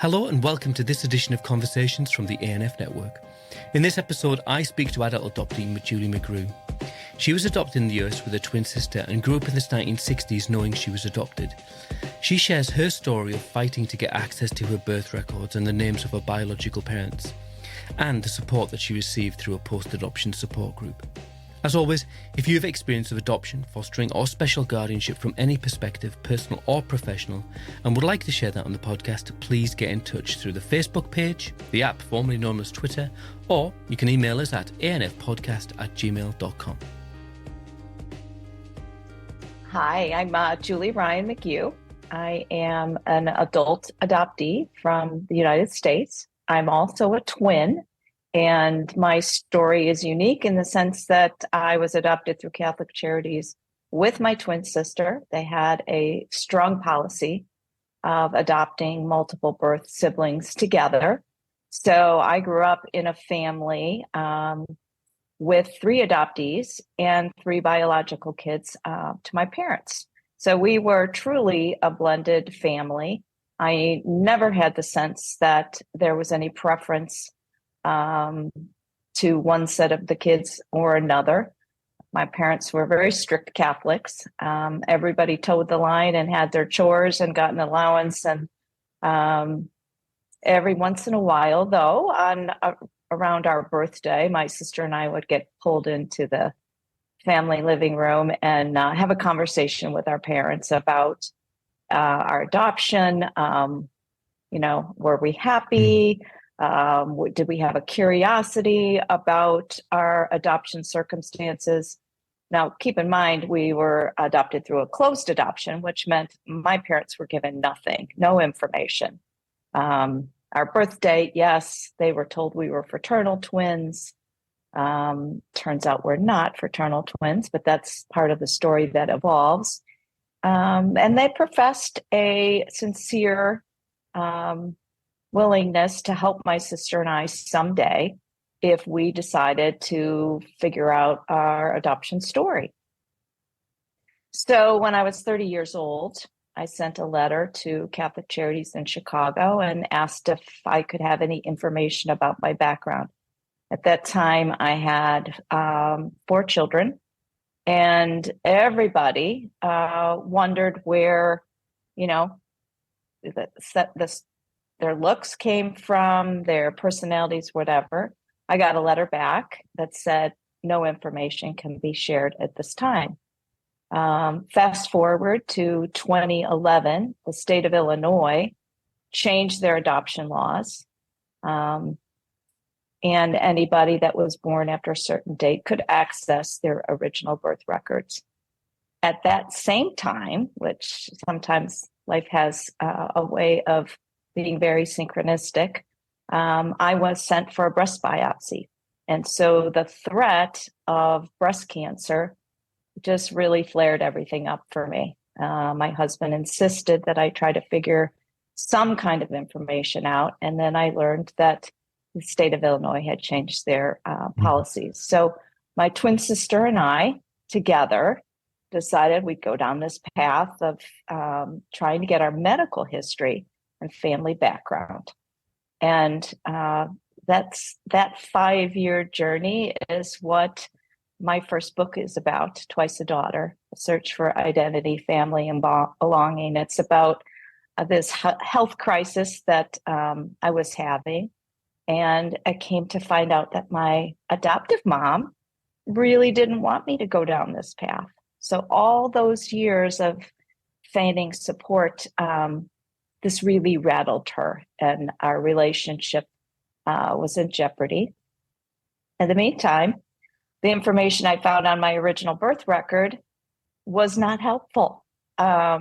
Hello and welcome to this edition of Conversations from the A&amp Network. In this episode, I speak to adult adoptee Julie McGrue. She was adopted in the US with a twin sister and grew up in the 1960s knowing she was adopted. She shares her story of fighting to get access to her birth records and the names of her biological parents, and the support that she received through a post-adoption support group. As always, if you have experience of adoption, fostering or special guardianship from any perspective, personal or professional, and would like to share that on the podcast, please get in touch through the Facebook page, the app formerly known as Twitter, or you can email us at anfpodcast@gmail.com. Hi, I'm Julie McGrue. I am an adult adoptee from the United States. I'm also a twin. And my story is unique in the sense that I was adopted through Catholic Charities with my twin sister. They had a strong policy of adopting multiple birth siblings together. So I grew up in a family with 3 adoptees and 3 biological kids to my parents. So we were truly a blended family. I never had the sense that there was any preference to one set of the kids or another. My parents were very strict Catholics. Everybody towed the line and had their chores and got an allowance. And every once in a while, though, around our birthday, my sister and I would get pulled into the family living room and have a conversation with our parents about our adoption. Were we happy? Did we have a curiosity about our adoption circumstances? Now, keep in mind, we were adopted through a closed adoption, which meant my parents were given nothing, no information. Our birth date, yes, they were told we were fraternal twins. Turns out we're not fraternal twins, but that's part of the story that evolves. And they professed a sincere willingness to help my sister and I someday if we decided to figure out our adoption story. So when I was 30 years old, I sent a letter to Catholic Charities in Chicago and asked if I could have any information about my background. At that time, I had 4 children, and everybody wondered where, their looks came from, their personalities, whatever. I got a letter back that said no information can be shared at this time. Fast forward to 2011, the state of Illinois changed their adoption laws. And anybody that was born after a certain date could access their original birth records. At that same time, which sometimes life has a way of being very synchronistic, I was sent for a breast biopsy. And so the threat of breast cancer just really flared everything up for me. My husband insisted that I try to figure some kind of information out. And then I learned that the state of Illinois had changed their policies. So my twin sister and I together decided we'd go down this path of trying to get our medical history and family background. And that 5-year journey is what my first book is about, Twice a Daughter, A Search for Identity, Family, and Belonging. It's about this health crisis that I was having. And I came to find out that my adoptive mom really didn't want me to go down this path. So all those years of feigning support, this really rattled her, and our relationship was in jeopardy. In the meantime, the information I found on my original birth record was not helpful. Back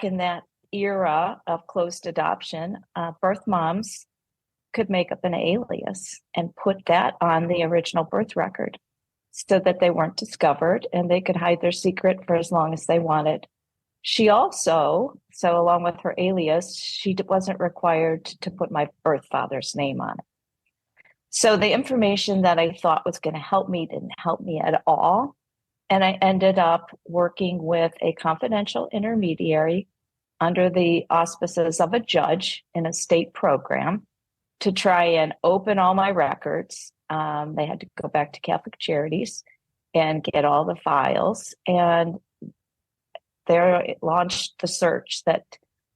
in that era of closed adoption, birth moms could make up an alias and put that on the original birth record so that they weren't discovered and they could hide their secret for as long as they wanted. She also, so along with her alias, she wasn't required to put my birth father's name on it. So the information that I thought was going to help me didn't help me at all. And I ended up working with a confidential intermediary under the auspices of a judge in a state program to try and open all my records. They had to go back to Catholic Charities and get all the files. And there it launched the search that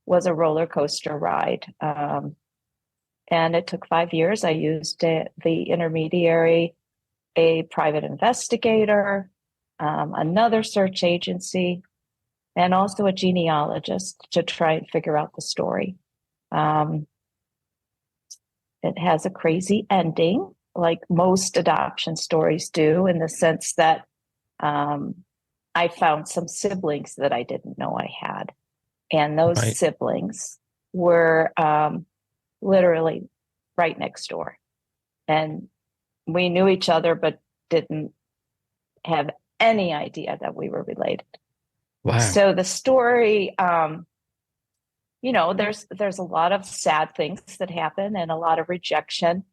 was a roller coaster ride. And it took 5 years. I used the intermediary, a private investigator, another search agency, and also a genealogist to try and figure out the story. It has a crazy ending, like most adoption stories do, in the sense that I found some siblings that I didn't know I had. And those siblings were literally right next door. And we knew each other, but didn't have any idea that we were related. Wow. So the story, there's a lot of sad things that happen and a lot of rejection.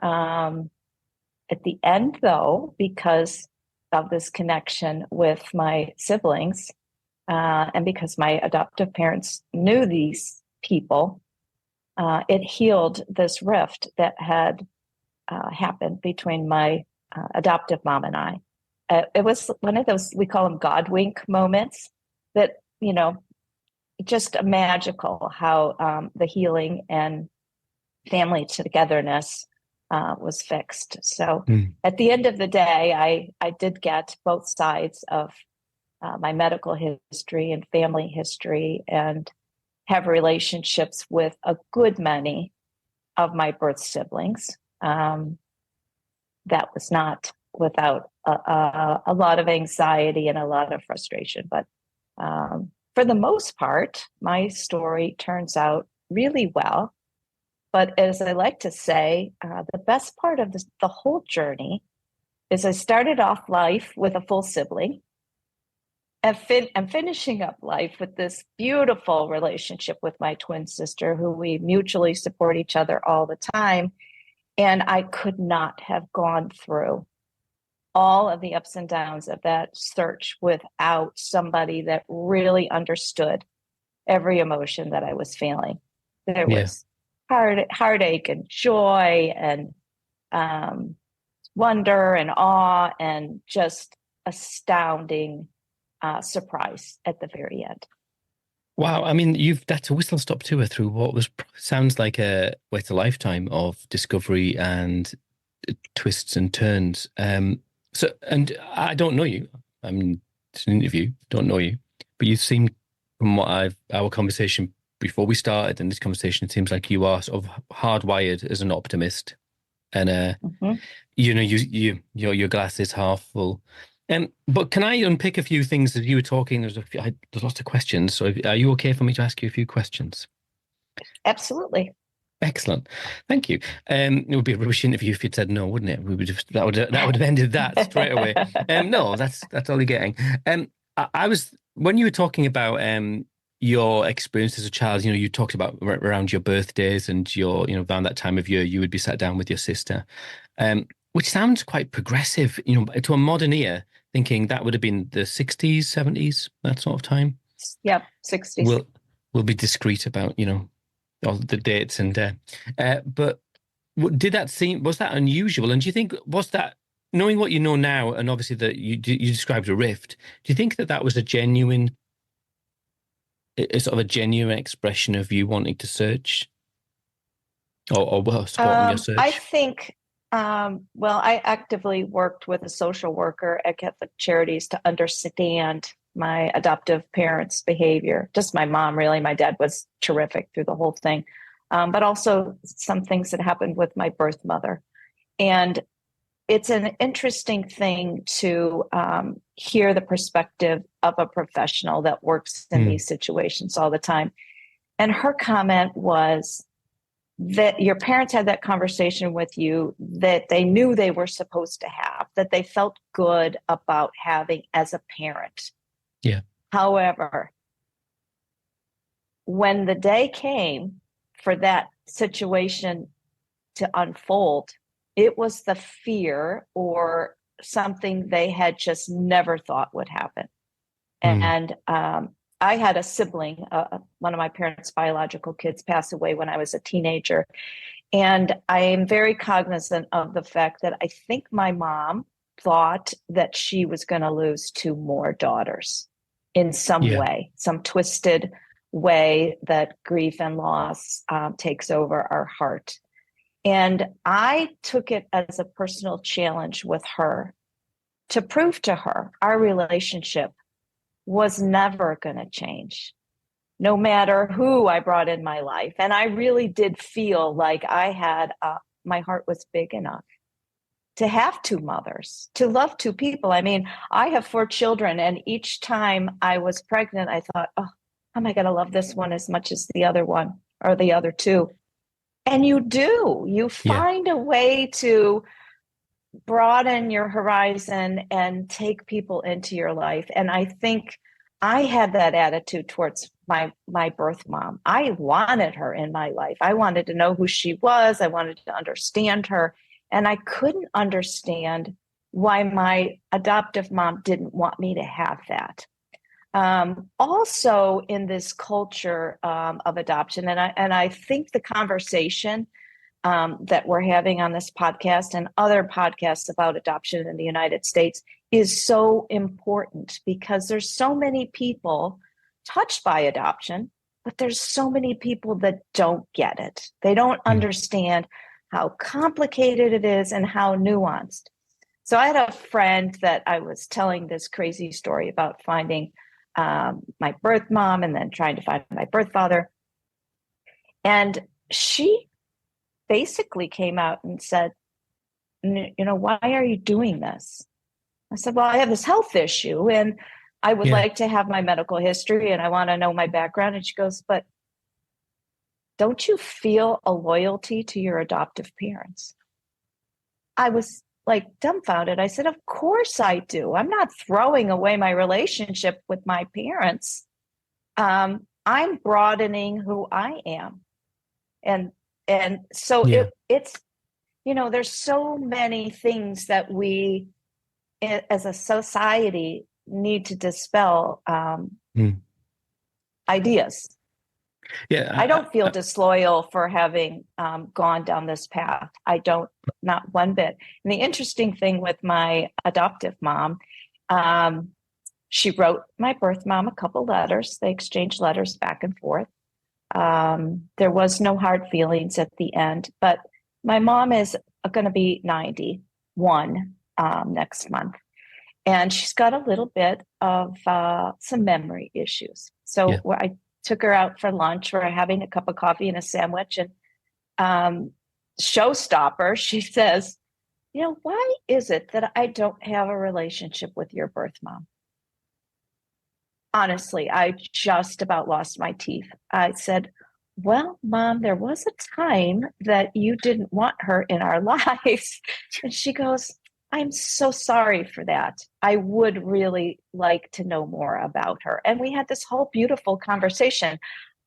At the end, though, because of this connection with my siblings, and because my adoptive parents knew these people, it healed this rift that had happened between my adoptive mom and I. It was one of those, we call them God wink moments that, just magical how the healing and family togetherness was fixed. So at the end of the day, I did get both sides of my medical history and family history, and have relationships with a good many of my birth siblings. That was not without a lot of anxiety and a lot of frustration. But for the most part, my story turns out really well. But as I like to say, the best part of the whole journey is I started off life with a full sibling, and I'm finishing up life with this beautiful relationship with my twin sister, who we mutually support each other all the time. And I could not have gone through all of the ups and downs of that search without somebody that really understood every emotion that I was feeling. There was heartache and joy and wonder and awe and just astounding surprise at the very end. Wow, I mean, that's a whistle-stop tour through what sounds like it's a lifetime of discovery and twists and turns. So, and I don't know you. I mean, it's an interview. Don't know you, but you seem, from our conversation before we started, and this conversation, it seems like you are sort of hardwired as an optimist, and your glass is half full. But can I unpick a few things as you were talking? There's lots of questions. So are you okay for me to ask you a few questions? Absolutely. Excellent. Thank you. It would be a rubbish interview if you'd said no, wouldn't it? That would have ended that straight away. No, that's all you're getting. I was, when you were talking about your experience as a child, you talked about around your birthdays and around that time of year, you would be sat down with your sister, which sounds quite progressive, to a modern ear, thinking that would have been the 60s, 70s, that sort of time. Yep, 60s. We'll be discreet about, all the dates and but was that unusual? And do you think, was that, knowing what you know now, and obviously that you described a rift, do you think that was a genuine expression of you wanting to search or supporting your search? I think I actively worked with a social worker at Catholic Charities to understand my adoptive parents' behavior. Just my mom, really. My dad was terrific through the whole thing, but also some things that happened with my birth mother. And it's an interesting thing to hear the perspective of a professional that works in these situations all the time. And her comment was that your parents had that conversation with you that they knew they were supposed to have, that they felt good about having as a parent. Yeah. However, when the day came for that situation to unfold, it was the fear or something they had just never thought would happen. And I had a sibling, one of my parents' biological kids passed away when I was a teenager. And I am very cognizant of the fact that I think my mom thought that she was going to lose two more daughters in some Yeah. way, some twisted way that grief and loss takes over our heart. And I took it as a personal challenge with her to prove to her our relationship was never going to change, no matter who I brought in my life. And I really did feel like I had, my heart was big enough to have two mothers, to love two people. I mean, I have four children, and each time I was pregnant, I thought, oh, am I going to love this one as much as the other one or the other two? And you do. You find a way to broaden your horizon and take people into your life. And I think I had that attitude towards my birth mom. I wanted her in my life. I wanted to know who she was. I wanted to understand her. And I couldn't understand why my adoptive mom didn't want me to have that. Also in this culture of adoption, and I think the conversation that we're having on this podcast and other podcasts about adoption in the United States is so important, because there's so many people touched by adoption, but there's so many people that don't get it. They don't understand how complicated it is and how nuanced. So I had a friend that I was telling this crazy story about finding my birth mom and then trying to find my birth father. And she basically came out and said, you know, why are you doing this? I said, well, I have this health issue and I would like to have my medical history and I want to know my background. And she goes, but don't you feel a loyalty to your adoptive parents? I was like dumbfounded. I said, of course I do. I'm not throwing away my relationship with my parents. I'm broadening who I am. And so it's, you know, there's so many things that we as a society need to dispel ideas. Yeah, I don't feel disloyal for having gone down this path. I don't, not one bit. And the interesting thing with my adoptive mom, she wrote my birth mom a couple letters. They exchanged letters back and forth. There was no hard feelings at the end, but my mom is going to be 91 next month. And she's got a little bit of some memory issues. So I took her out for lunch. We're having a cup of coffee and a sandwich. And showstopper, she says, you know, why is it that I don't have a relationship with your birth mom? Honestly, I just about lost my teeth. I said, well, Mom, there was a time that you didn't want her in our lives. And she goes, I'm so sorry for that. I would really like to know more about her. And we had this whole beautiful conversation.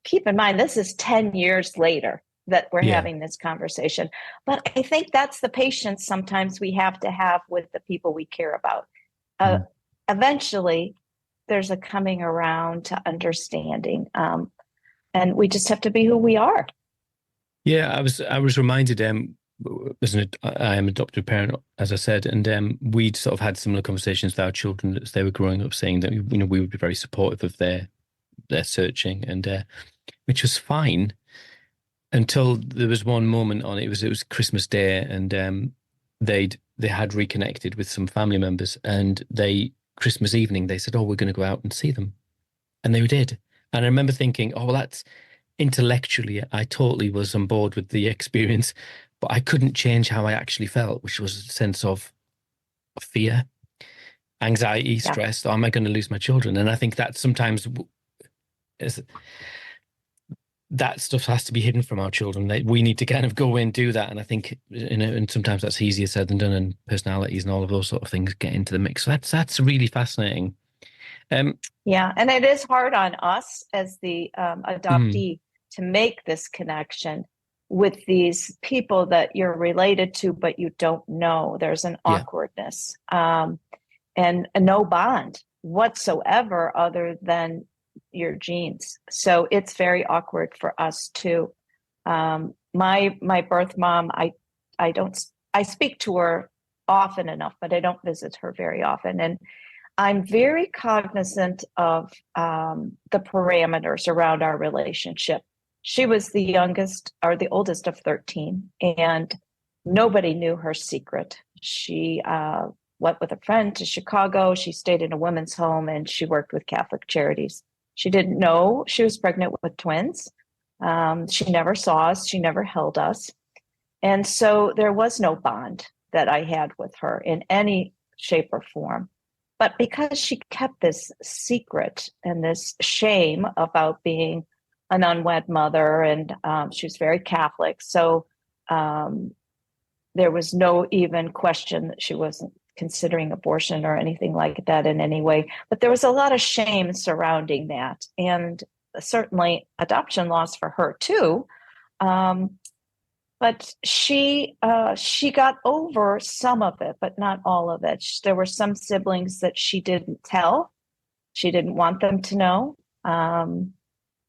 Keep in mind, this is 10 years later that we're having this conversation. But I think that's the patience sometimes we have to have with the people we care about. Eventually, there's a coming around to understanding. And we just have to be who we are. Yeah, I was reminded, I am an adoptive parent, as I said, and we'd sort of had similar conversations with our children as they were growing up, saying that, you know, we would be very supportive of their searching, and which was fine until there was one moment on it. It was Christmas Day, and they had reconnected with some family members, and Christmas evening they said, oh, we're going to go out and see them, and they did. And I remember thinking, oh, well, that's intellectually, I totally was on board with the experience, but I couldn't change how I actually felt, which was a sense of fear, anxiety, stress. Am I going to lose my children? And I think that sometimes that stuff has to be hidden from our children. We need to kind of go away and do that. And I think, you know, and sometimes that's easier said than done, and personalities and all of those sort of things get into the mix. So that's really fascinating. And it is hard on us as the adoptee to make this connection with these people that you're related to, but you don't know. There's an awkwardness and no bond whatsoever, other than your genes. So it's very awkward for us too. My birth mom, I speak to her often enough, but I don't visit her very often. And I'm very cognizant of the parameters around our relationship. She was the youngest or the oldest of 13, and nobody knew her secret. She went with a friend to Chicago. She stayed in a women's home, and she worked with Catholic Charities. She didn't know she was pregnant with twins. She never saw us. She never held us. And so there was no bond that I had with her in any shape or form. But because she kept this secret and this shame about being an unwed mother, and she was very Catholic, so there was no even question that she wasn't considering abortion or anything like that in any way. But there was a lot of shame surrounding that, and certainly adoption loss for her too. But she got over some of it, but not all of it. There were some siblings that she didn't tell. She didn't want them to know.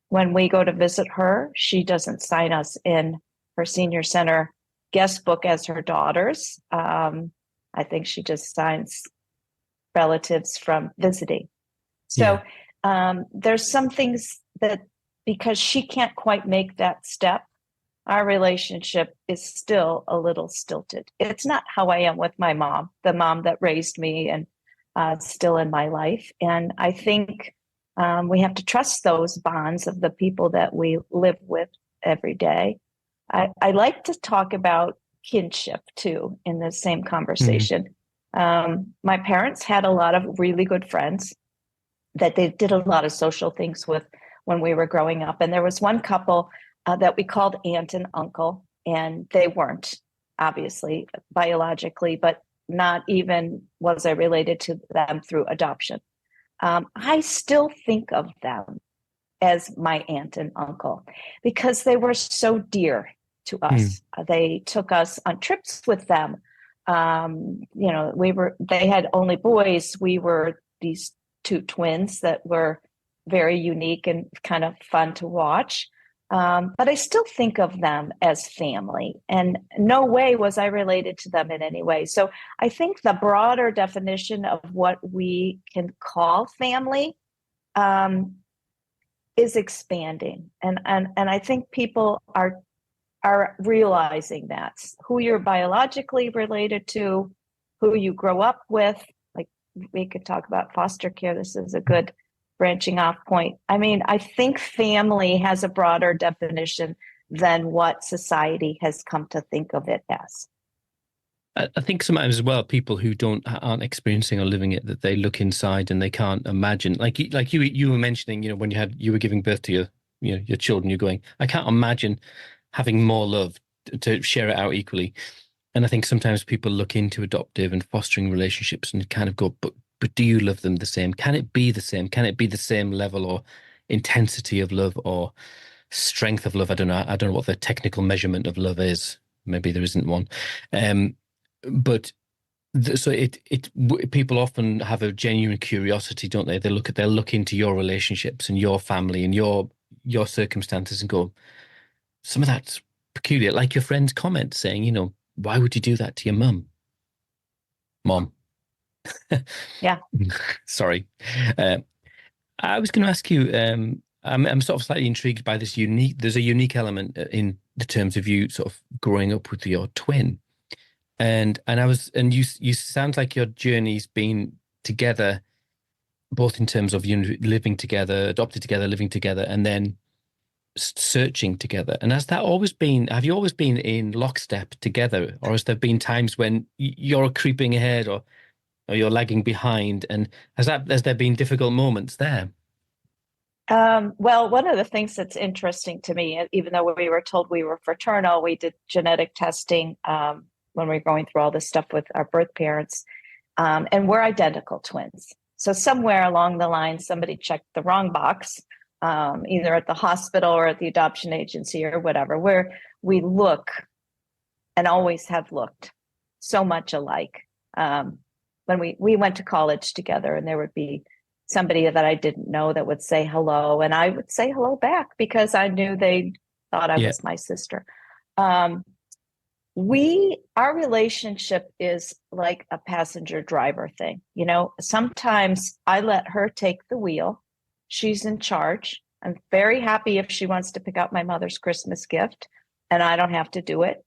When we go to visit her, she doesn't sign us in her senior center guest book as her daughters. I think she just signs relatives from visiting. So there's some things that, because she can't quite make that step, our relationship is still a little stilted. It's not how I am with my mom, the mom that raised me and still in my life. And I think we have to trust those bonds of the people that we live with every day. I like to talk about kinship too in the same conversation. My parents had a lot of really good friends that they did a lot of social things with when we were growing up. And there was one couple that we called aunt and uncle, and they weren't obviously biologically, but not even was I related to them through adoption. I still think of them as my aunt and uncle because they were so dear to us. They took us on trips with them. They had only boys. We were these two twins that were very unique and kind of fun to watch. But I still think of them as family, and no way was I related to them in any way. So I think the broader definition of what we can call family is expanding, and I think people are realizing that who you're biologically related to, who you grow up with. Like, we could talk about foster care. This is a good branching off point. I mean, I think family has a broader definition than what society has come to think of it as. I think sometimes as well, people who aren't experiencing or living it, that they look inside and they can't imagine. Like you were mentioning, when you were giving birth to your children, you're going, I can't imagine having more love to share it out equally. And I think sometimes people look into adoptive and fostering relationships and kind of go, but do you love them the same? Can it be the same? Can it be the same level or intensity of love or strength of love? I don't know what the technical measurement of love is. Maybe there isn't one. People often have a genuine curiosity, don't they? They'll look into your relationships and your family and your circumstances and go, some of that's peculiar. Like your friend's comment saying, why would you do that to your mum? Mom. Yeah. Sorry. I was going to ask you, I'm sort of slightly intrigued by there's a unique element in the terms of you sort of growing up with your twin. And you sound like your journey's been together, both in terms of living together, adopted together, living together, and then searching together. And have you always been in lockstep together, or has there been times when you're creeping ahead or you're lagging behind? And has there been difficult moments there? Well, one of the things that's interesting to me, even though we were told we were fraternal, we did genetic testing when we were going through all this stuff with our birth parents, and we're identical twins. So somewhere along the line, somebody checked the wrong box, either at the hospital or at the adoption agency or whatever, where we look and always have looked so much alike. When we went to college together, and there would be somebody that I didn't know that would say hello, and I would say hello back because I knew they thought I Yeah. was my sister. Our relationship is like a passenger driver thing. You know, sometimes I let her take the wheel. She's in charge. I'm very happy if she wants to pick out my mother's Christmas gift and I don't have to do it.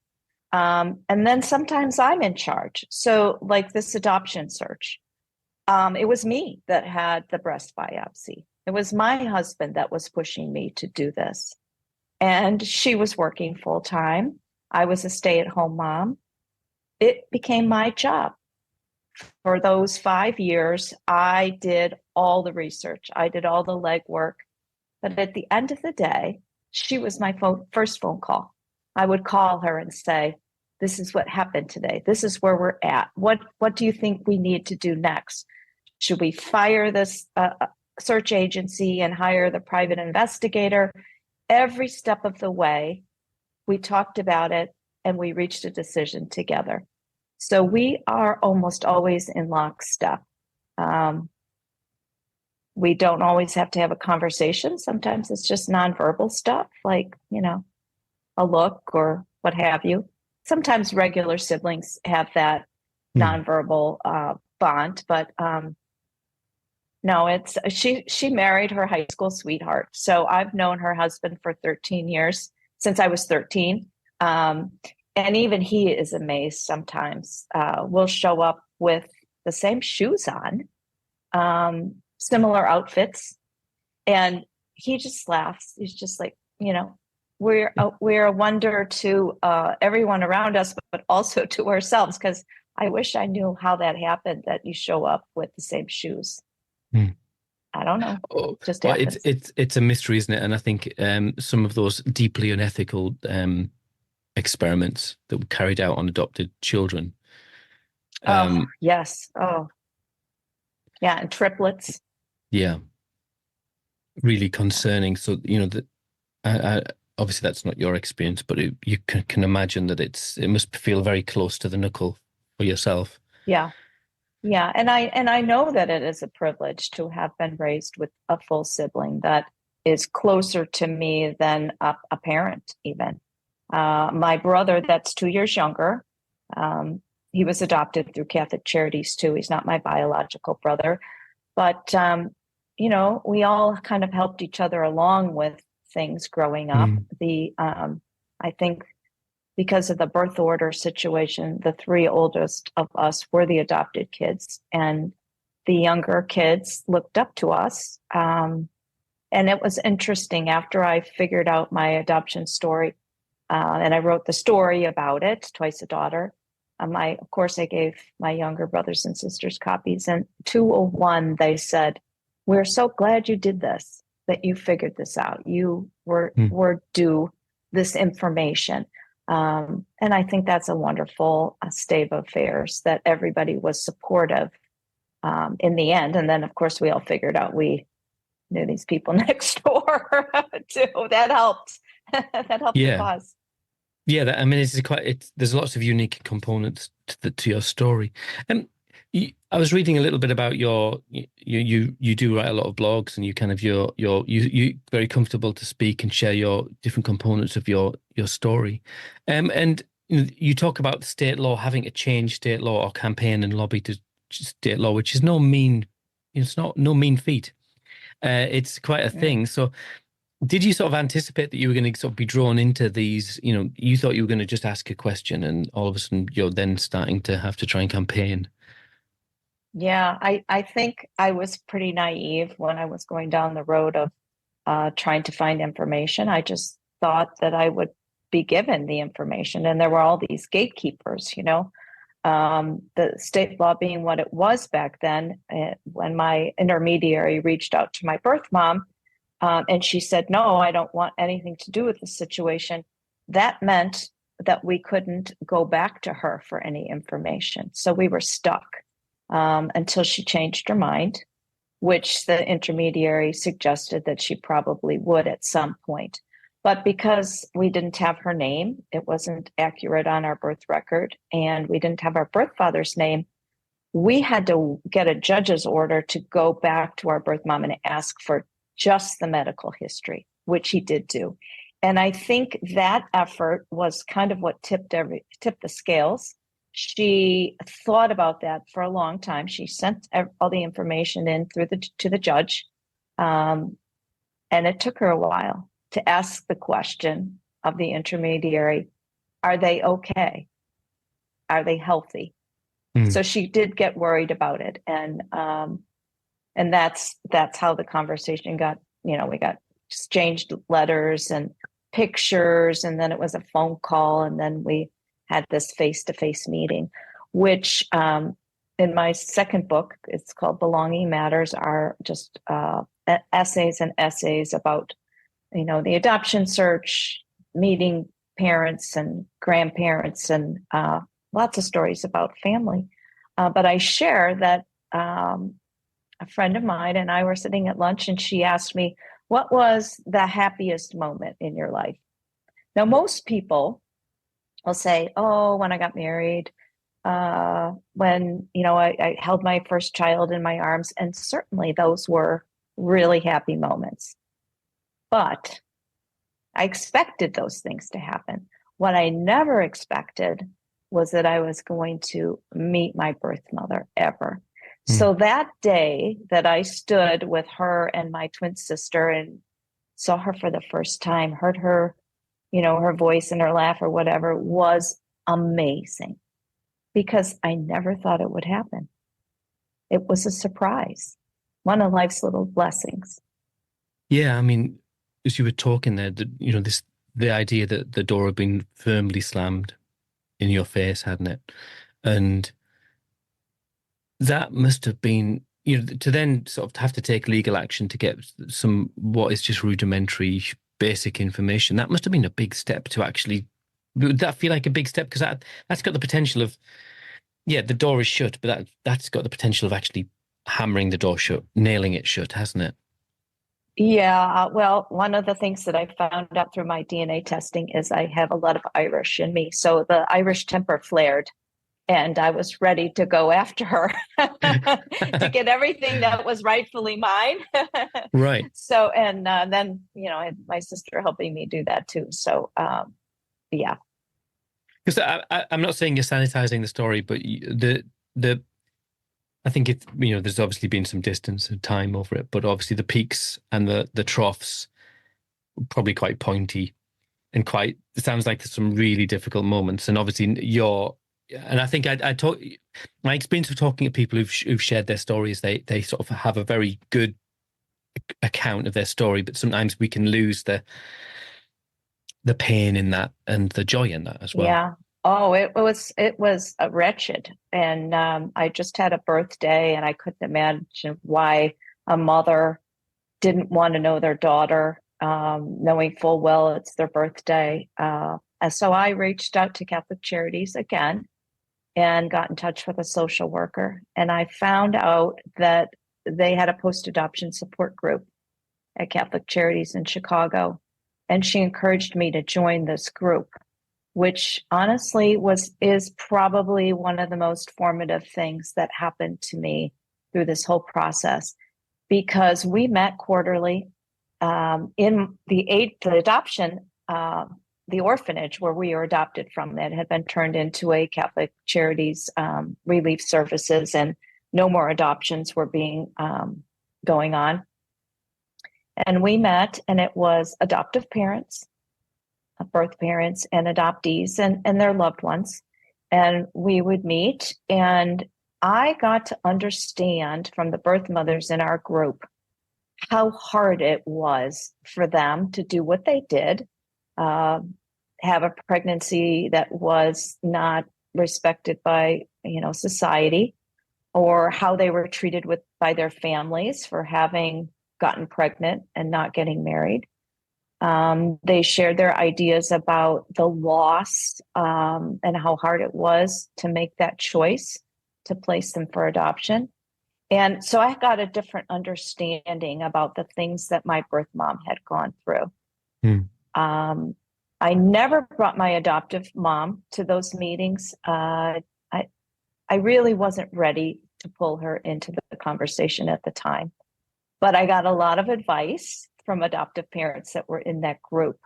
And then sometimes I'm in charge. So, like this adoption search, it was me that had the breast biopsy. It was my husband that was pushing me to do this. And she was working full time. I was a stay-at-home mom. It became my job. For those 5 years, I did all the research. I did all the legwork. But at the end of the day, she was my first phone call. I would call her and say, this is what happened today. This is where we're at. What do you think we need to do next? Should we fire this search agency and hire the private investigator? Every step of the way, we talked about it and we reached a decision together. So we are almost always in lockstep. We don't always have to have a conversation. Sometimes it's just nonverbal stuff, like, you know, a look or what have you. Sometimes regular siblings have that nonverbal bond, but no, it's she married her high school sweetheart. So I've known her husband for 13 years, since I was 13. And even he is amazed sometimes. We'll show up with the same shoes on, similar outfits, and he just laughs. He's just like, you know, we're a wonder to everyone around us, but also to ourselves, because I wish I knew how that happened, that you show up with the same shoes. I don't know. Just well, it's a mystery, isn't it? And I think some of those deeply unethical experiments that were carried out on adopted children. Yes. Oh, yeah, and triplets. Yeah, really concerning. So, you know, that obviously that's not your experience, but you can imagine that it must feel very close to the knuckle for yourself. Yeah. Yeah, and I know that it is a privilege to have been raised with a full sibling that is closer to me than a parent even. My brother, that's 2 years younger, he was adopted through Catholic Charities too. He's not my biological brother, but you know, we all kind of helped each other along with things growing up. I think because of the birth order situation, the three oldest of us were the adopted kids, and the younger kids looked up to us. And it was interesting after I figured out my adoption story, and I wrote the story about it, Twice a Daughter. Of course, I gave my younger brothers and sisters copies, and 201, they said, "We're so glad you did this, that you figured this out. You were due this information." And I think that's a wonderful state of affairs, that everybody was supportive in the end. And then, of course, we all figured out we knew these people next door too. That helped. That helped the cause. Yeah, I mean, there's lots of unique components to your story. And I was reading a little bit about you do write a lot of blogs, and you kind of you very comfortable to speak and share your different components of your story. And you talk about state law, having to change state law or campaign and lobby to state law, which is no mean feat. It's quite a thing. So did you sort of anticipate that you were going to sort of be drawn into these, you thought you were going to just ask a question and all of a sudden you're then starting to have to try and campaign? Yeah, I think I was pretty naive when I was going down the road of trying to find information. I just thought that I would be given the information, and there were all these gatekeepers, the state law being what it was back then. When my intermediary reached out to my birth mom, and she said, "No, I don't want anything to do with the situation," that meant that we couldn't go back to her for any information. So we were stuck until she changed her mind, which the intermediary suggested that she probably would at some point. But because we didn't have her name, it wasn't accurate on our birth record, and we didn't have our birth father's name, we had to get a judge's order to go back to our birth mom and ask for just the medical history, which he did do. And I think that effort was kind of what tipped the scales. She thought about that for a long time. She sent all the information in to the judge, and it took her a while to ask the question of the intermediary: are they okay? Are they healthy? So she did get worried about it, and that's how the conversation got. We got exchanged letters and pictures, and then it was a phone call, and then we had this face-to-face meeting, which in my second book, it's called Belonging Matters, are just essays and essays about the adoption search, meeting parents and grandparents, and lots of stories about family. But I share that a friend of mine and I were sitting at lunch, and she asked me, what was the happiest moment in your life? Now, most people will say, oh, when I got married, when, I held my first child in my arms. And certainly those were really happy moments. But I expected those things to happen. What I never expected was that I was going to meet my birth mother ever. So that day that I stood with her and my twin sister and saw her for the first time, heard her, her voice and her laugh or whatever, was amazing, because I never thought it would happen. It was a surprise, one of life's little blessings. Yeah, I mean, as you were talking there, the idea that the door had been firmly slammed in your face, hadn't it? And that must have been, to then sort of have to take legal action to get some what is just rudimentary, basic information. That must have been a big step to actually. Would that feel like a big step? Because that's got the potential of, the door is shut, but that's got the potential of actually hammering the door shut, nailing it shut, hasn't it? Yeah, well, one of the things that I found out through my DNA testing is I have a lot of Irish in me. So the Irish temper flared, and I was ready to go after her to get everything that was rightfully mine. Right. So, and then, I had my sister helping me do that too. So, yeah. Because I'm not saying you're sanitizing the story, but I think it's, there's obviously been some distance and time over it, but obviously the peaks and the troughs were probably quite pointy and it sounds like there's some really difficult moments. And obviously and I think my experience of talking to people who've shared their stories, they sort of have a very good account of their story, but sometimes we can lose the pain in that and the joy in that as well. Yeah. Oh, it was wretched. And I just had a birthday, and I couldn't imagine why a mother didn't want to know their daughter, knowing full well it's their birthday. And so I reached out to Catholic Charities again and got in touch with a social worker. And I found out that they had a post-adoption support group at Catholic Charities in Chicago. And she encouraged me to join this group, which honestly is probably one of the most formative things that happened to me through this whole process, because we met quarterly in the adoption, the orphanage where we were adopted from, that had been turned into a Catholic Charities relief services, and no more adoptions were going on. And we met, and it was adoptive parents, birth parents, and adoptees and their loved ones. And we would meet, and I got to understand from the birth mothers in our group how hard it was for them to do what they did, have a pregnancy that was not respected by, society, or how they were treated by their families for having gotten pregnant and not getting married. They shared their ideas about the loss and how hard it was to make that choice to place them for adoption. And so I got a different understanding about the things that my birth mom had gone through. I never brought my adoptive mom to those meetings. I really wasn't ready to pull her into the conversation at the time. But I got a lot of advice from adoptive parents that were in that group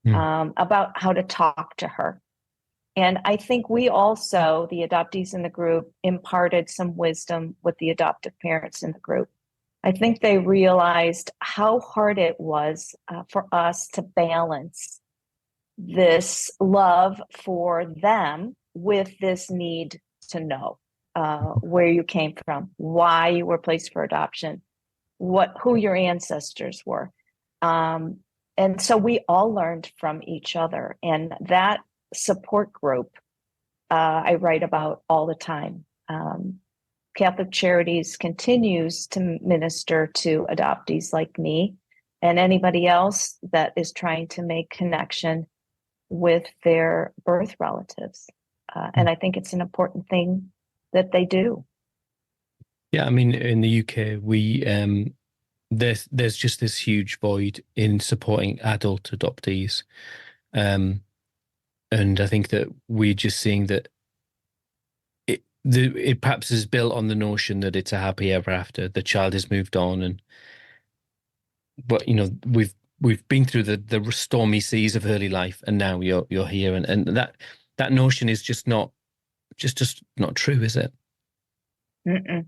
about how to talk to her. And I think we also, the adoptees in the group, imparted some wisdom with the adoptive parents in the group. I think they realized how hard it was for us to balance this love for them with this need to know where you came from, why you were placed for adoption, who your ancestors were. And so we all learned from each other. And that support group I write about all the time. Catholic Charities continues to minister to adoptees like me and anybody else that is trying to make connection with their birth relatives. And I think it's an important thing that they do. Yeah, I mean, in the UK, we there's just this huge void in supporting adult adoptees. And I think that we're just seeing that it perhaps is built on the notion that it's a happy ever after. The child has moved on, but we've been through the stormy seas of early life, and now you're here, and that notion is just not true, is it? Mm-mm.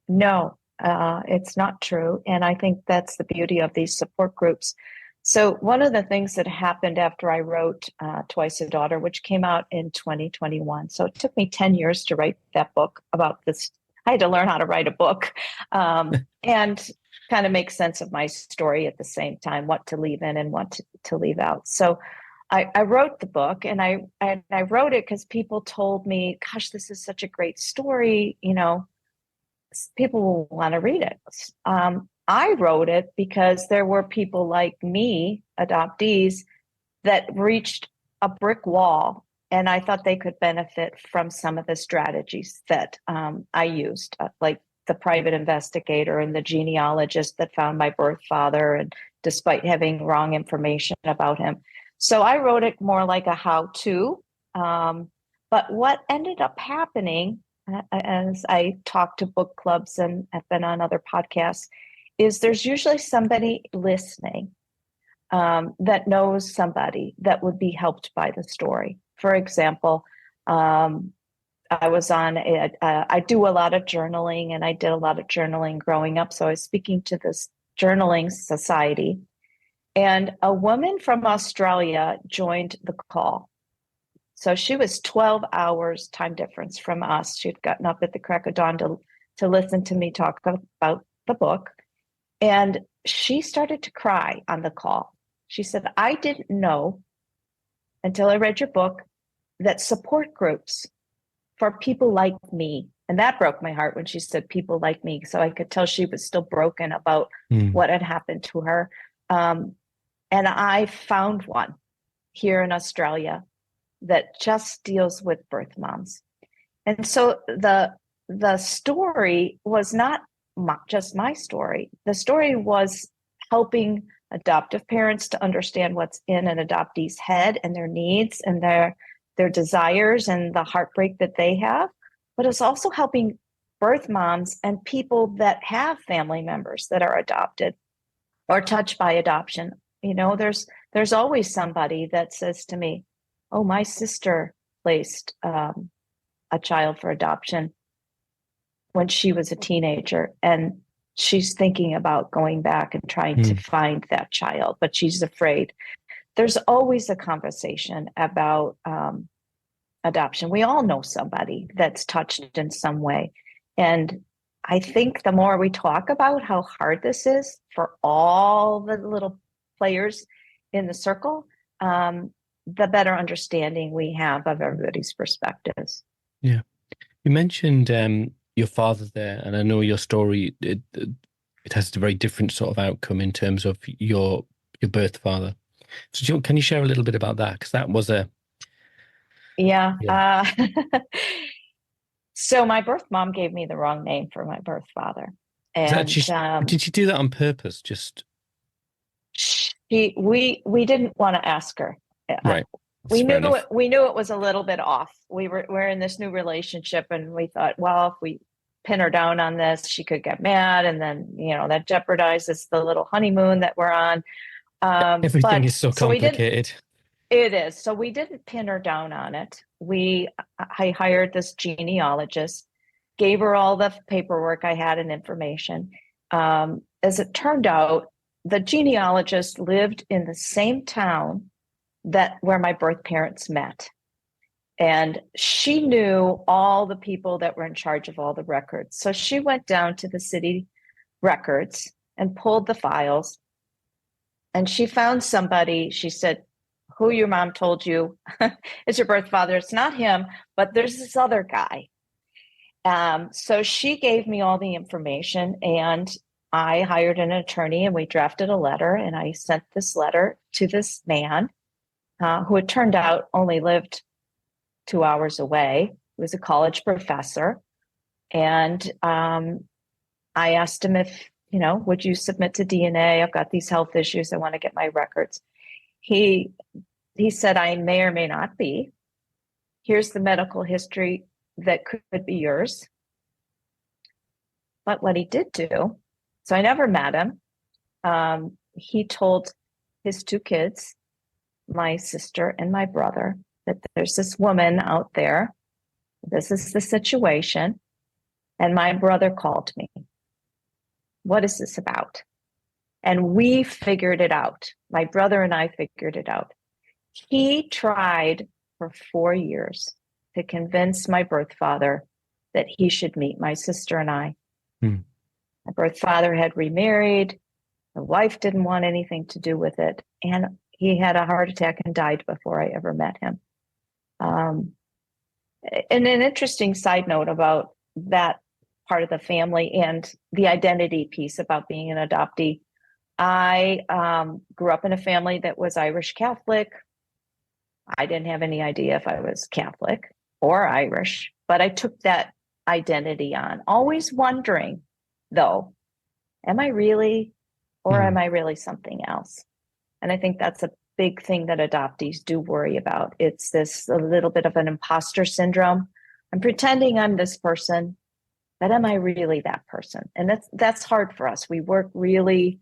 No, it's not true. And I think that's the beauty of these support groups. So one of the things that happened after I wrote Twice a Daughter, which came out in 2021. So it took me 10 years to write that book about this. I had to learn how to write a book and kind of make sense of my story at the same time, what to leave in and what to leave out. So I wrote the book, and I wrote it because people told me, gosh, this is such a great story. People will want to read it. I wrote it because there were people like me, adoptees, that reached a brick wall, and I thought they could benefit from some of the strategies that I used, like the private investigator and the genealogist that found my birth father, and despite having wrong information about him. So I wrote it more like a how-to. But what ended up happening, as I talk to book clubs and have been on other podcasts, is there's usually somebody listening that knows somebody that would be helped by the story. For example, I was on, I do a lot of journaling, and I did a lot of journaling growing up. So I was speaking to this journaling society, and a woman from Australia joined the call. So she was 12 hours time difference from us. She'd gotten up at the crack of dawn to listen to me talk about the book. And she started to cry on the call. She said, I didn't know until I read your book that support groups for people like me, and that broke my heart when she said people like me. So I could tell she was still broken about what had happened to her. And I found one here in Australia that just deals with birth moms. And so the story was not just my story. The story was helping adoptive parents to understand what's in an adoptee's head and their needs and their desires and the heartbreak that they have. But it's also helping birth moms and people that have family members that are adopted or touched by adoption. There's always somebody that says to me, oh, my sister placed a child for adoption when she was a teenager, and she's thinking about going back and trying to find that child, but she's afraid. There's always a conversation about adoption. We all know somebody that's touched in some way. And I think the more we talk about how hard this is for all the little players in the circle, the better understanding we have of everybody's perspectives. Yeah. You mentioned your father there, and I know your story, it has a very different sort of outcome in terms of your birth father. So can you share a little bit about that? Because that was Yeah. So my birth mom gave me the wrong name for my birth father. And did she do that on purpose? Just we didn't want to ask her. Right. That's fair enough. We knew it was a little bit off. We're in this new relationship, and we thought, well, if we pin her down on this, she could get mad, and then that jeopardizes the little honeymoon that we're on. Everything is so We didn't. complicated. It is. So we didn't pin her down on it. I hired this genealogist, gave her all the paperwork I had and information. As it turned out, the genealogist lived in the same town where my birth parents met. And she knew all the people that were in charge of all the records. So she went down to the city records and pulled the files. And she found somebody. She said, who your mom told you is your birth father. It's not him, but there's this other guy. So she gave me all the information, and I hired an attorney, and we drafted a letter, and I sent this letter to this man who it turned out only lived 2 hours away. He was a college professor. And I asked him if, would you submit to DNA? I've got these health issues. I want to get my records. He said, I may or may not be. Here's the medical history that could be yours. But what he did do, so I never met him. He told his 2 kids, my sister and my brother, that there's this woman out there. This is the situation. And my brother called me. What is this about? And we figured it out. My brother and I figured it out. He tried for 4 years to convince my birth father that he should meet my sister and I. My birth father had remarried. The wife didn't want anything to do with it. And he had a heart attack and died before I ever met him. And an interesting side note about that part of the family and the identity piece about being an adoptee. I grew up in a family that was Irish Catholic. I didn't have any idea if I was Catholic or Irish, but I took that identity on, always wondering, though, am I really, or am I really something else? And I think that's a big thing that adoptees do worry about. It's this a little bit of an imposter syndrome. I'm pretending I'm this person, but am I really that person? And that's hard for us. We work really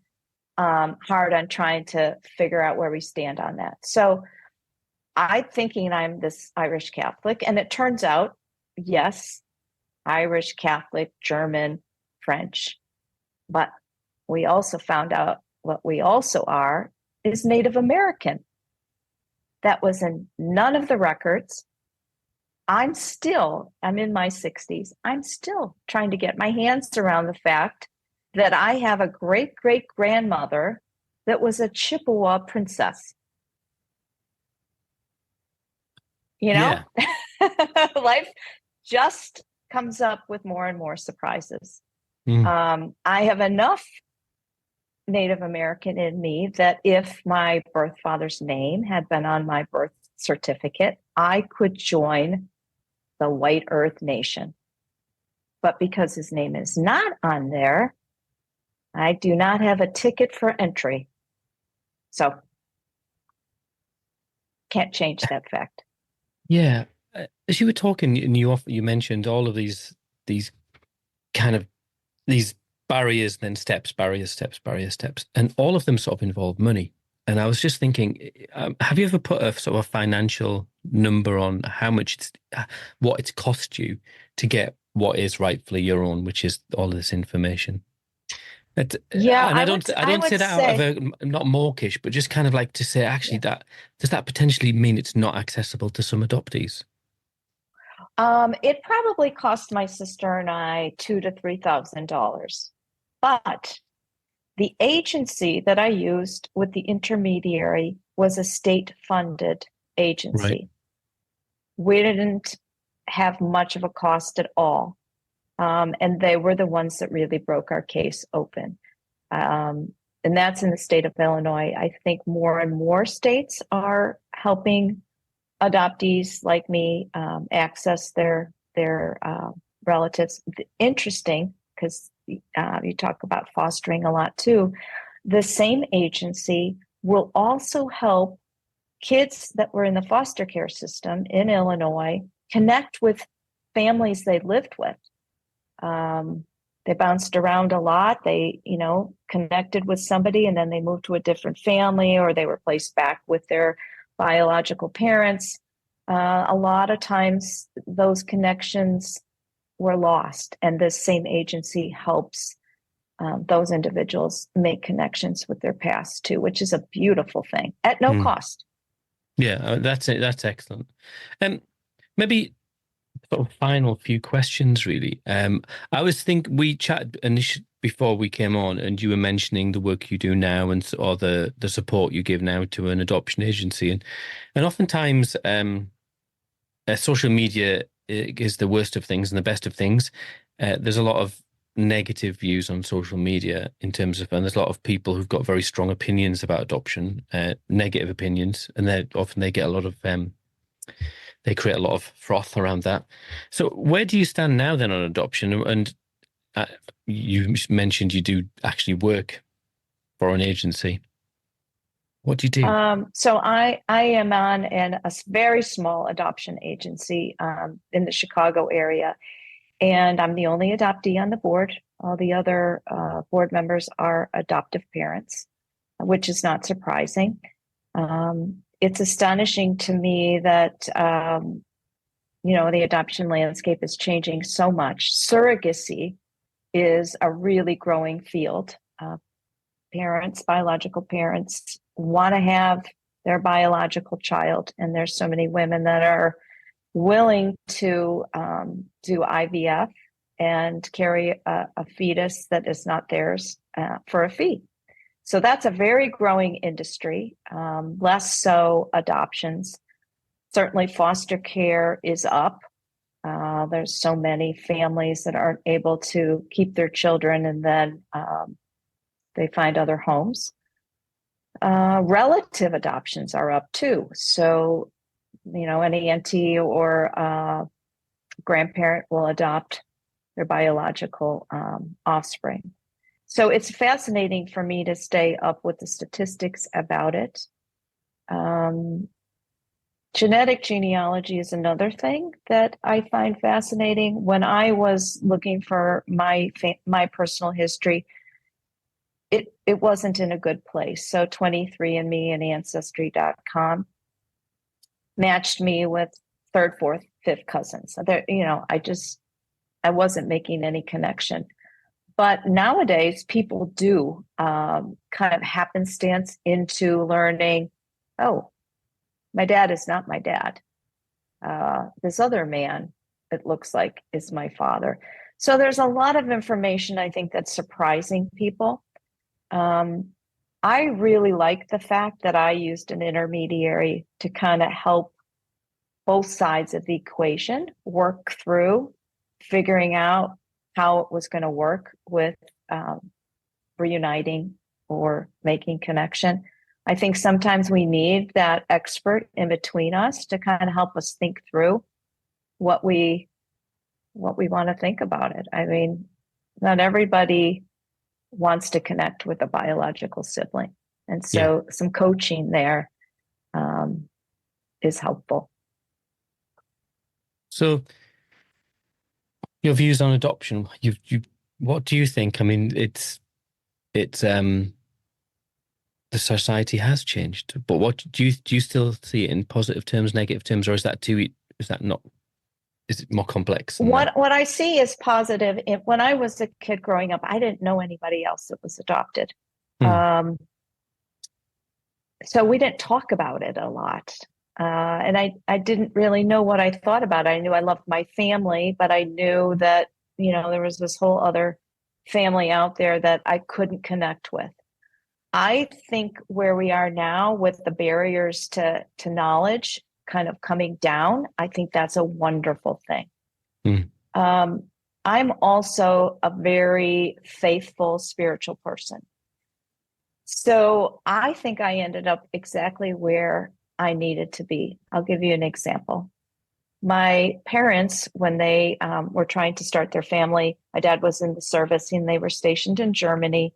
hard on trying to figure out where we stand on that. So I'm thinking I'm this Irish Catholic, and it turns out, yes, Irish Catholic, German, French, but we also found out what we also are is Native American. That was in none of the records. I'm in my 60s. I'm still trying to get my hands around the fact that I have a great-great-grandmother that was a Chippewa princess. Yeah. Life just comes up with more and more surprises. I have enough Native American in me that if my birth father's name had been on my birth certificate, I could join the White Earth Nation. But because his name is not on there, I do not have a ticket for entry. So can't change that fact. Yeah. As you were talking, and you mentioned all of these barriers, then steps, barriers, steps, and all of them sort of involve money. And I was just thinking, have you ever put a sort of financial number on how much what it's cost you to get what is rightfully your own, which is all of this information? Yeah, and I don't say that out of not mawkish, but just kind of like to say, actually, that does that potentially mean it's not accessible to some adoptees? It probably cost my sister and I $2,000 to $3,000, but the agency that I used with the intermediary was a state-funded agency. Right. We didn't have much of a cost at all. And they were the ones that really broke our case open. And that's in the state of Illinois. I think more and more states are helping adoptees like me access their relatives. Interesting, because you talk about fostering a lot too. The same agency will also help kids that were in the foster care system in Illinois connect with families they lived with. They bounced around a lot. They, connected with somebody and then they moved to a different family, or they were placed back with their biological parents. A lot of times those connections were lost, and this same agency helps those individuals make connections with their past too, which is a beautiful thing at no cost. Yeah, that's it. That's excellent. Maybe sort of final few questions, really. I was thinking we chatted initially before we came on, and you were mentioning the work you do now, and or the support you give now to an adoption agency, and oftentimes, social media is the worst of things and the best of things. There's a lot of negative views on social media in terms of, and there's a lot of people who've got very strong opinions about adoption, negative opinions, and they get a lot of they create a lot of froth around that. So where do you stand now then on adoption? And you mentioned you do actually work for an agency. What do you do? So I am on a very small adoption agency in the Chicago area, and I'm the only adoptee on the board. All the other board members are adoptive parents, which is not surprising. It's astonishing to me that, the adoption landscape is changing so much. Surrogacy is a really growing field. Biological parents want to have their biological child, and there's so many women that are willing to do IVF and carry a fetus that is not theirs for a fee. So that's a very growing industry, less so adoptions. Certainly foster care is up. There's so many families that aren't able to keep their children, and then they find other homes. Relative adoptions are up too. So, an auntie or grandparent will adopt their biological offspring. So it's fascinating for me to stay up with the statistics about it. Genetic genealogy is another thing that I find fascinating. When I was looking for my personal history, it wasn't in a good place. So 23andMe and Ancestry.com matched me with third, fourth, fifth cousins. So there, I wasn't making any connection. But nowadays, people do kind of happenstance into learning, oh, my dad is not my dad. This other man, it looks like, is my father. So there's a lot of information, I think, that's surprising people. I really like the fact that I used an intermediary to kind of help both sides of the equation work through figuring out how it was going to work with reuniting or making connection. I think sometimes we need that expert in between us to kind of help us think through what we want to think about it. I mean, not everybody wants to connect with a biological sibling. And so some coaching there is helpful. So your views on adoption, what do you think? I mean, it's the society has changed, but what do you still see it in positive terms, negative terms, or is it more complex than that? What I see is positive. When I was a kid growing up, I didn't know anybody else that was adopted. So we didn't talk about it a lot. And I didn't really know what I thought about it. I knew I loved my family, but I knew that, there was this whole other family out there that I couldn't connect with. I think where we are now with the barriers to knowledge kind of coming down, I think that's a wonderful thing. I'm also a very faithful spiritual person. So I think I ended up exactly where I needed to be. I'll give you an example. My parents, when they were trying to start their family, my dad was in the service and they were stationed in Germany.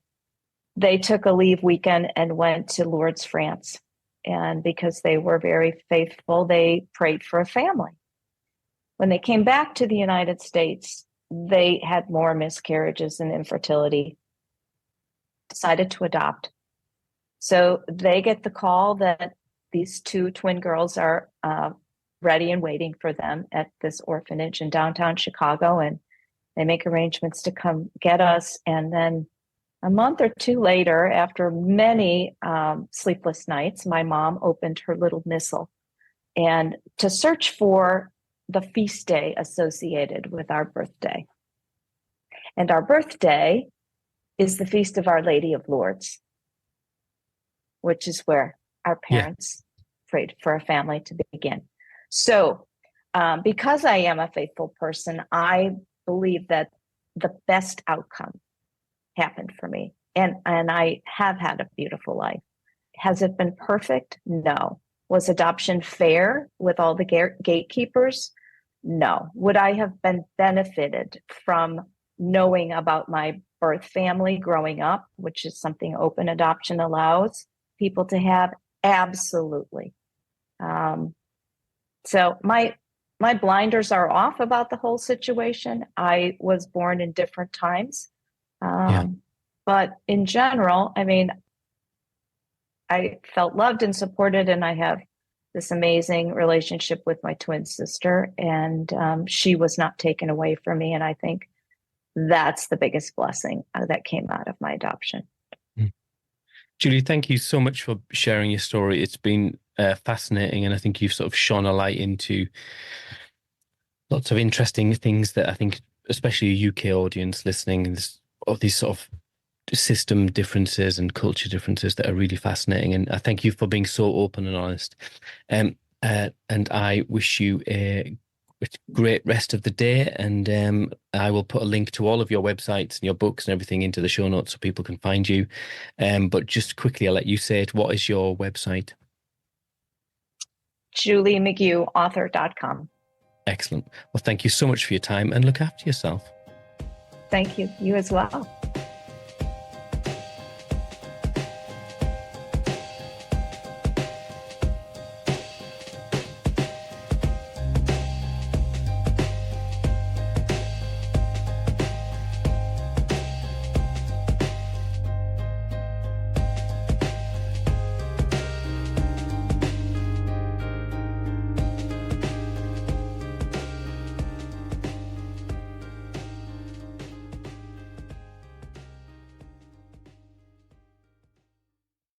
They took a leave weekend and went to Lourdes, France. And because they were very faithful, they prayed for a family. When they came back to the United States, they had more miscarriages and infertility, decided to adopt. So they get the call that these two twin girls are ready and waiting for them at this orphanage in downtown Chicago. And they make arrangements to come get us. And then a month or two later, after many sleepless nights, my mom opened her little missal and to search for the feast day associated with our birthday. And our birthday is the Feast of Our Lady of Lourdes, which is where our parents prayed for a family to begin. So because I am a faithful person, I believe that the best outcome happened for me. And I have had a beautiful life. Has it been perfect? No. Was adoption fair with all the gatekeepers? No. Would I have been benefited from knowing about my birth family growing up, which is something open adoption allows people to have? Absolutely. So my blinders are off about the whole situation. I was born in different times. But in general, I mean, I felt loved and supported, and I have this amazing relationship with my twin sister, and she was not taken away from me. And I think that's the biggest blessing that came out of my adoption. Julie, thank you so much for sharing your story. It's been fascinating, and I think you've sort of shone a light into lots of interesting things that I think, especially a UK audience listening, of these sort of system differences and culture differences that are really fascinating. And I thank you for being so open and honest. And I wish you a great rest of the day. And I will put a link to all of your websites and your books and everything into the show notes so people can find you. But just quickly, I'll let you say it. What is your website? Julie McGrue, author.com. Excellent. Well, thank you so much for your time, and look after yourself. Thank you. You as well.